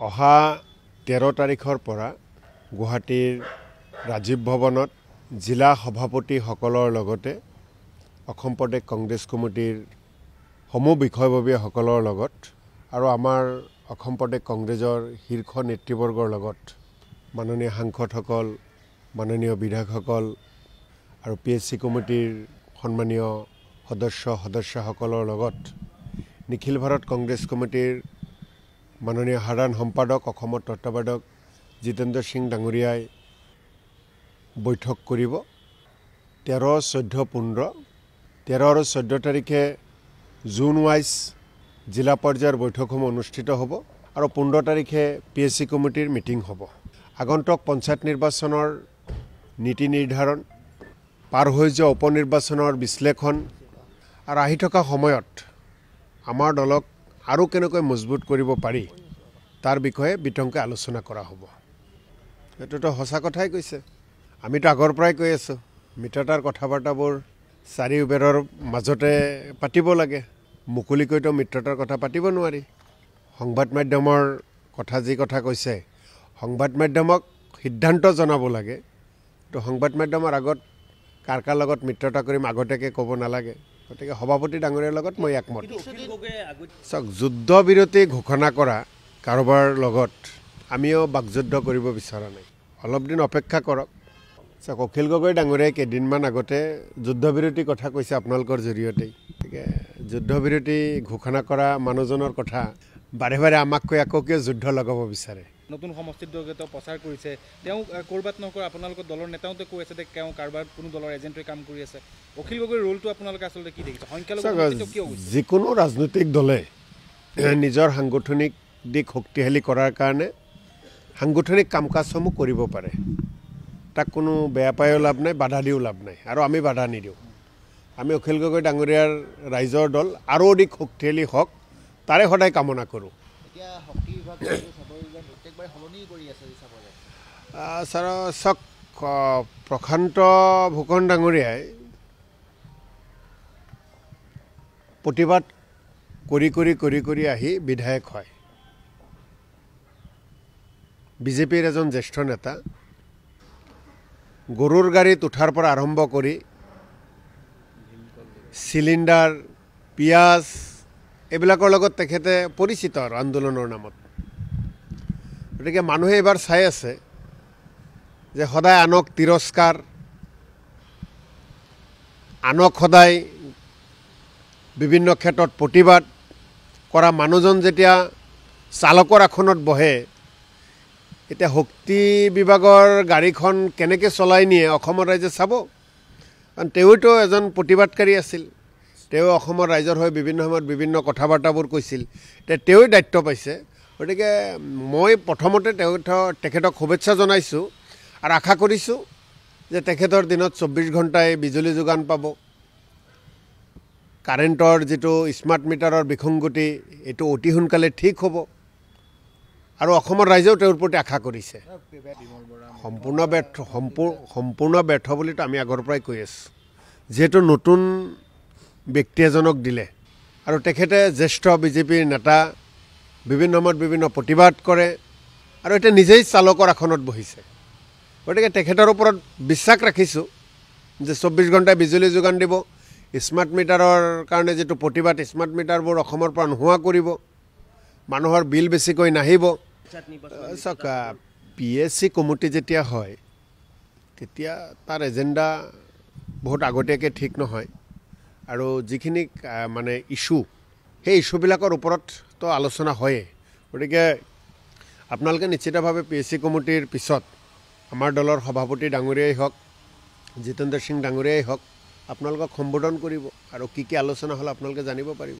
অহা 13 তাৰিখৰ পৰা গুৱাহাটীৰ ৰাজীৱ ভৱনত জিলা সভাপতিসকলৰ লগতে অসম প্ৰদেশ কংগ্ৰেছ কমিটিৰ সমূহ বিষয়ববীয়াসকলৰ লগত আৰু আমাৰ অসম প্ৰদেশ কংগ্ৰেছৰ শীৰ্ষ নেতৃবৰ্গৰ লগত মাননীয় সাংসদসকল, মাননীয় বিধায়কসকল আৰু PSC কমিটিৰ সন্মানীয় সদস্যসকলৰ লগত নিখিল ভাৰত কংগ্ৰেছ কমিটিৰ মাননীয় সাধাৰণ সম্পাদক অসমৰ তত্ত্বাৱধায়ক জিতেন্দ্ৰ সিং ডাঙৰীয়াই বৈঠক কৰিব। 13, 14, 15, 13 আৰু 14 তাৰিখে জোন ৱাইজ জিলা পৰ্যায়ৰ বৈঠকসমূহ অনুষ্ঠিত হ'ব আৰু 15 তাৰিখে PSC কমিটিৰ মিটিং হ'ব। আগন্তুক পঞ্চায়ত নিৰ্বাচনৰ নীতি নিৰ্ধাৰণ, পাৰ হৈ যোৱা উপনিৰ্বাচনৰ বিশ্লেষণ আৰু আহি থকা সময়ত আমাৰ দলক আৰু কেনেকৈ মজবুত কৰিব পাৰি তাৰ বিষয়ে বিতংকৈ আলোচনা কৰা হ'ব। এইটোতো সঁচা কথাই কৈছে। আমিতো আগৰ পৰাই কৈ আছোঁ মিত্ৰতাৰ কথা বাৰ্তাবোৰ চাৰিওবেৰৰ মাজতে পাতিব লাগে, মুকলিকৈতো মিত্ৰতাৰ কথা পাতিব নোৱাৰি। সংবাদ মাধ্যমৰ কথা যি কথা কৈছে, সংবাদ মাধ্যমক সিদ্ধান্ত জনাব লাগে। তো সংবাদ মাধ্যমৰ আগত কাৰ কাৰ লগত মিত্ৰতা কৰিম আগতীয়াকৈ ক'ব নালাগে। গতিকে সভাপতি ডাঙৰীয়াৰ লগত মই একমত। চাওক, যুদ্ধবিৰতি ঘোষণা কৰা কাৰোবাৰ লগত আমিও বাকযুদ্ধ কৰিব বিচৰা নাই। অলপ দিন অপেক্ষা কৰক। চাওক, অখিল গগৈ ডাঙৰীয়াই কেইদিনমান আগতে যুদ্ধবিৰতিৰ কথা কৈছে আপোনালোকৰ জৰিয়তেই। গতিকে যুদ্ধবিৰতি ঘোষণা কৰা মানুহজনৰ কথা বাৰে বাৰে আমাক কৈ আকৌ কিয় যুদ্ধ লগাব বিচাৰে। নতুন সমষ্টিত তেওঁ প্ৰচাৰ কৰিছে, তেওঁ ক'ৰবাত নকৰা আপোনালোকৰ দলৰ নেতাওঁতে কৈ আছে যে তেওঁ কাৰোবাৰ কোনো দলৰ এজেণ্টে কাম কৰি আছে। অখিল গগৈৰ ৰোলটো আপোনালোকে আচলতে কি দেখিছে? যিকোনো ৰাজনৈতিক দলে নিজৰ সাংগঠনিক দিশ শক্তিশালী কৰাৰ কাৰণে সাংগঠনিক কাম কাজসমূহ কৰিব পাৰে। তাক কোনো বেয়া পায়ো লাভ নাই, বাধা দিও লাভ নাই, আৰু আমি বাধা নিদিওঁ। আমি অখিল গগৈ ডাঙৰীয়াৰ ৰাইজৰ দল আৰু অধিক শক্তিশালী হওক তাৰে সদায় কামনা কৰোঁ। চাওক, প্ৰশান্ত ফুকন ডাঙৰীয়াই প্ৰতিবাদ কৰি আহি বিধায়ক হয়। বিজেপিৰ এজন জ্যেষ্ঠ নেতা। গৰুৰ গাড়ীত উঠাৰ পৰা আৰম্ভ কৰি চিলিণ্ডাৰ, পিঁয়াজ এইবিলাকৰ লগত তেখেতে পৰিচিত আৰু আন্দোলনৰ নামত। গতিকে মানুহে এইবাৰ চাই আছে যে সদায় আনক তিৰস্কাৰ, আনক সদায় বিভিন্ন ক্ষেত্ৰত প্ৰতিবাদ কৰা মানুহজন যেতিয়া চালকৰ আসনত বহে, এতিয়া শক্তি বিভাগৰ গাড়ীখন কেনেকৈ চলাই নিয়ে অসমৰ ৰাইজে চাব। কাৰণ তেওঁতো এজন প্ৰতিবাদকাৰী আছিল। তেওঁ অসমৰ ৰাইজৰ হৈ বিভিন্ন সময়ত বিভিন্ন কথা বাৰ্তাবোৰ কৈছিল। এতিয়া তেওঁই দায়িত্ব পাইছে। গতিকে মই প্ৰথমতে তেখেতক শুভেচ্ছা জনাইছোঁ আৰু আশা কৰিছোঁ যে তেখেতৰ দিনত 24 ঘণ্টাই বিজুলী যোগান পাব। কাৰেণ্টৰ যিটো স্মাৰ্ট মিটাৰৰ বিসংগতি এইটো অতি সোনকালে ঠিক হ'ব আৰু অসমৰ ৰাইজেও তেওঁৰ প্ৰতি আশা কৰিছে। সম্পূৰ্ণ ব্যৰ্থ বুলিতো আমি আগৰ পৰাই কৈ আছোঁ। যিহেতু নতুন ব্যক্তি এজনক দিলে আৰু তেখেতে জ্যেষ্ঠ বিজেপিৰ নেতা, বিভিন্ন সময়ত বিভিন্ন প্ৰতিবাদ কৰে আৰু এতিয়া নিজেই চালকৰ আসনত বহিছে। গতিকে তেখেতৰ ওপৰত বিশ্বাস ৰাখিছোঁ যে 24 ঘণ্টাই বিজুলী যোগান দিব। স্মাৰ্ট মিটাৰৰ কাৰণে যিটো প্ৰতিবাদ, স্মাৰ্ট মিটাৰবোৰ অসমৰ পৰা নোহোৱা কৰিব, মানুহৰ বিল বেছিকৈ নাহিব। চাওক, PSC কমিটি যেতিয়া হয় তেতিয়া তাৰ এজেণ্ডা বহুত আগতীয়াকৈ ঠিক নহয় আৰু যিখিনি মানে ইছ্যু, সেই ইছ্যুবিলাকৰ ওপৰততো আলোচনা হয়েই। গতিকে আপোনালোকে নিশ্চিতভাৱে PSC কমিটিৰ পিছত আমাৰ দলৰ সভাপতি ডাঙৰীয়াই হওক, জিতেন্দ্ৰ সিং ডাঙৰীয়াই হওক, আপোনালোকক সম্বোধন কৰিব আৰু কি আলোচনা হ'ল আপোনালোকে জানিব পাৰিব।